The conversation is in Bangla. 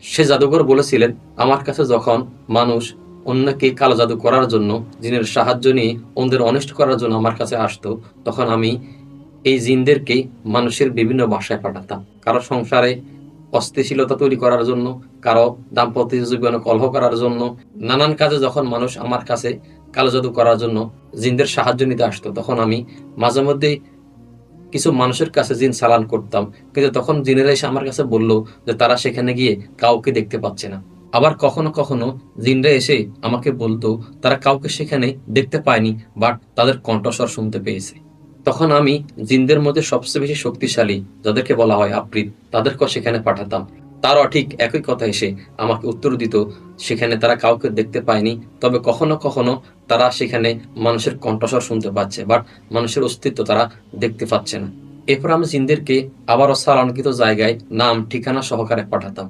সে জাদুকর বলেছিলেন, আমার কাছে যখন মানুষ অন্যকে কালো জাদু করার জন্য, জিনের সাহায্য নিয়ে অন্যদের অনিষ্ট করার জন্য আমার কাছে আসতো, তখন আমি এই জিনদেরকে মানুষের বিভিন্ন বাসায় পাঠাতাম। কারো সংসারে অস্থিতিশীলতা তৈরি করার জন্য, কারো দাম্পত্য জীবনে কলহ করার জন্য, নানান কাজে যখন মানুষ আমার কাছে কালো জাদু করার জন্য জিনদের সাহায্য নিতে আসতো, তখন আমি মাঝে মধ্যেই কিছু মানুষের কাছে জিন চালান করতাম। কিন্তু তখন জিনেরা এসে আমার কাছে বলল যে তারা সেখানে গিয়ে কাউকে দেখতে পাচ্ছে না। আবার কখনো কখনো জিনরা এসে আমাকে বলতো তারা কাউকে সেখানে দেখতে পায়নি, বাট তাদের কণ্ঠস্বর শুনতে পেয়েছে। তখন আমি জিনদের মধ্যে সবচেয়ে বেশি শক্তিশালী যাদেরকে বলা হয় আফ্রিদ, তাদেরকেও সেখানে পাঠাতাম। তারাও ঠিক একই কথা এসে আমাকে উত্তর দিত, সেখানে তারা কাউকে দেখতে পায়নি, তবে কখনো কখনো তারা সেখানে মানুষের কণ্ঠস্বর শুনতে পাচ্ছে, বাট মানুষের অস্তিত্ব তারা দেখতে পাচ্ছে না। এরপর আমি জিনদেরকে আবারও ছাড়ানকৃত জায়গায় নাম ঠিকানা সহকারে পাঠাতাম।